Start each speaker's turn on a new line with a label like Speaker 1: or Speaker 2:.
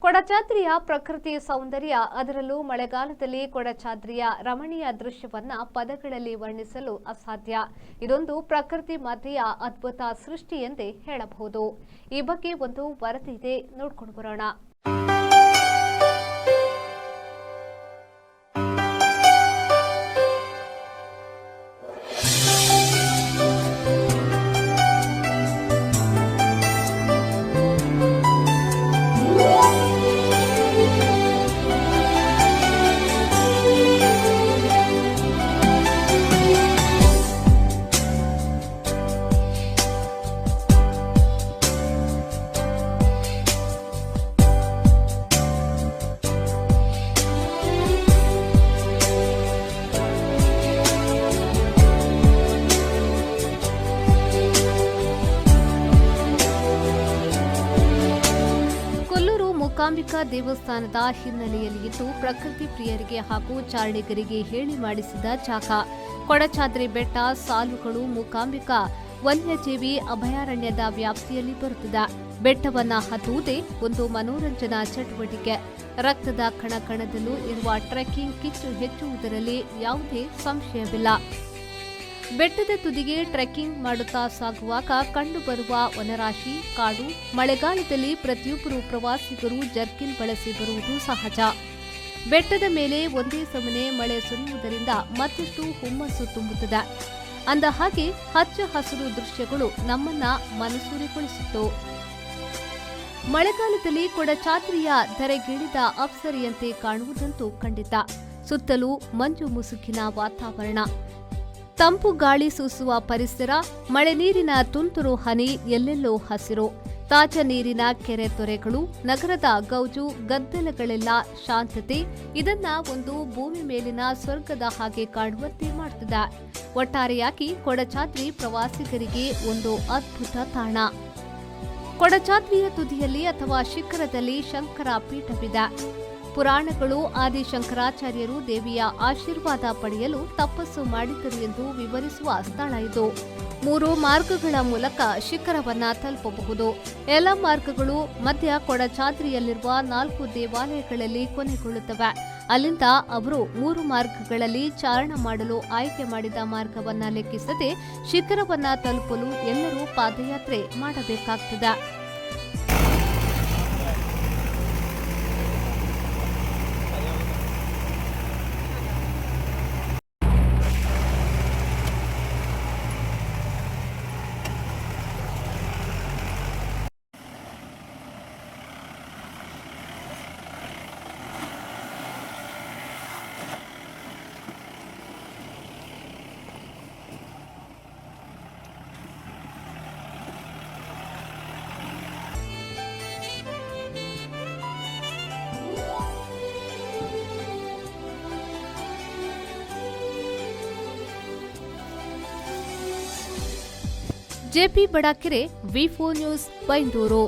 Speaker 1: ಕೊಡಚಾದ್ರಿಯ ಪ್ರಕೃತಿ ಸೌಂದರ್ಯ, ಅದರಲ್ಲೂ ಮಳೆಗಾಲದಲ್ಲಿ ಕೊಡಚಾದ್ರಿಯ ರಮಣೀಯ ದೃಶ್ಯವನ್ನ ಪದಗಳಲ್ಲಿ ವರ್ಣಿಸಲು ಅಸಾಧ್ಯ. ಇದೊಂದು ಪ್ರಕೃತಿ ಮಧ್ಯೆಯ ಅದ್ಭುತ ಸೃಷ್ಟಿ ಎಂದೇ ಹೇಳಬಹುದು. ಈ ಬಗ್ಗೆ ಒಂದು ವರದಿ ಇದೆ, ನೋಡ್ಕೊಂಡು ಬರೋಣ. ಮೂಕಾಂಬಿಕಾ ದೇವಸ್ಥಾನದ ಹಿನ್ನೆಲೆಯಲ್ಲಿ ಇದ್ದು ಪ್ರಕೃತಿ ಪ್ರಿಯರಿಗೆ ಹಾಗೂ ಚಾರಣಿಗರಿಗೆ ಹೇಳಿ ಮಾಡಿಸಿದ ಜಾಗ. ಕೊಡಚಾದ್ರಿ ಬೆಟ್ಟ ಸಾಲುಗಳು ಮೂಕಾಂಬಿಕಾ ವನ್ಯಜೀವಿ ಅಭಯಾರಣ್ಯದ ವ್ಯಾಪ್ತಿಯಲ್ಲಿ ಬರುತ್ತದೆ. ಬೆಟ್ಟವನ್ನ ಹತ್ತುವುದೇ ಒಂದು ಮನೋರಂಜನಾ ಚಟುವಟಿಕೆ. ರಕ್ತದ ಕಣಕಣದಲ್ಲೂ ಇರುವ ಟ್ರೆಕ್ಕಿಂಗ್ ಕಿಚ್ಚು ಹೆಚ್ಚುವುದರಲ್ಲಿ ಯಾವುದೇ ಸಂಶಯವಿಲ್ಲ. ಬೆಟ್ಟದ ತುದಿಗೆ ಟ್ರೆಕ್ಕಿಂಗ್ ಮಾಡುತ್ತಾ ಸಾಗುವಾಗ ಕಂಡುಬರುವ ವನರಾಶಿ, ಕಾಡು, ಮಳೆಗಾಲದಲ್ಲಿ ಪ್ರತಿಯೊಬ್ಬರು ಪ್ರವಾಸಿಗರು ಜರ್ಕಿನ್ ಬಳಸಿ ಬರುವುದು ಸಹಜ. ಬೆಟ್ಟದ ಮೇಲೆ ಒಂದೇ ಸಮನೆ ಮಳೆ ಸುರಿಯುವುದರಿಂದ ಮತ್ತಷ್ಟು ಹುಮ್ಮಸ್ಸು ತುಂಬುತ್ತದೆ. ಅಂದ ಹಾಗೆ ಹಚ್ಚ ಹಸಿರು ದೃಶ್ಯಗಳು ನಮ್ಮನ್ನ ಮನಸೂರೆಗೊಳಿಸಿತ್ತು. ಮಳೆಗಾಲದಲ್ಲಿ ಕೊಡಚಾದ್ರಿಯ ಧರೆಗಿಳಿದ ಅಪ್ಸರಿಯಂತೆ ಕಾಣುವುದಂತೂ ಖಂಡಿತ. ಸುತ್ತಲೂ ಮಂಜು ಮುಸುಕಿನ ವಾತಾವರಣ, ತಂಪು ಗಾಳಿ ಸೂಸುವ ಪರಿಸರ, ಮಳೆ ನೀರಿನ ತುಂತುರು ಹನಿ, ಎಲ್ಲೆಲ್ಲೋ ಹಸಿರು, ತಾಜಾ ನೀರಿನ ಕೆರೆ ತೊರೆಗಳು, ನಗರದ ಗೌಜು ಗದ್ದಲಗಳೆಲ್ಲ ಶಾಂತತೆ ಇದನ್ನ ಒಂದು ಭೂಮಿ ಮೇಲಿನ ಸ್ವರ್ಗದ ಹಾಗೆ ಕಾಣುವಂತೆ ಮಾಡುತ್ತದೆ. ಒಟ್ಟಾರೆಯಾಗಿ ಕೊಡಚಾದ್ರಿ ಪ್ರವಾಸಿಗರಿಗೆ ಒಂದು ಅದ್ಭುತ ತಾಣ. ಕೊಡಚಾದ್ರಿಯ ತುದಿಯಲ್ಲಿ ಅಥವಾ ಶಿಖರದಲ್ಲಿ ಶಂಕರ ಪೀಠವಿದೆ. ಪುರಾಣಗಳು ಆದಿಶಂಕರಾಚಾರ್ಯರು ದೇವಿಯ ಆಶೀರ್ವಾದ ಪಡೆಯಲು ತಪಸ್ಸು ಮಾಡಿದ್ದರು ಎಂದು ವಿವರಿಸುವ ಸ್ಥಳ ಇದು. 3 ಮಾರ್ಗಗಳ ಮೂಲಕ ಶಿಖರವನ್ನ ತಲುಪಬಹುದು. ಎಲ್ಲ ಮಾರ್ಗಗಳು ಮಧ್ಯ ಕೊಡಚಾದ್ರಿಯಲ್ಲಿರುವ 4 ದೇವಾಲಯಗಳಲ್ಲಿ ಕೊನೆಗೊಳ್ಳುತ್ತವೆ. ಅಲ್ಲಿಂದ ಅವರು 3 ಮಾರ್ಗಗಳಲ್ಲಿ ಚಾರಣ ಮಾಡಲು ಆಯ್ಕೆ ಮಾಡಿದ ಮಾರ್ಗವನ್ನ ಲೆಕ್ಕಿಸದೆ ಶಿಖರವನ್ನ ತಲುಪಲು ಎಲ್ಲರೂ ಪಾದಯಾತ್ರೆ ಮಾಡಬೇಕಾಗುತ್ತದೆ. ಜೆಪಿ ಬಡಾಕೆರೆ, ವಿ4 ನ್ಯೂಸ್, ಬೈಂದೂರು.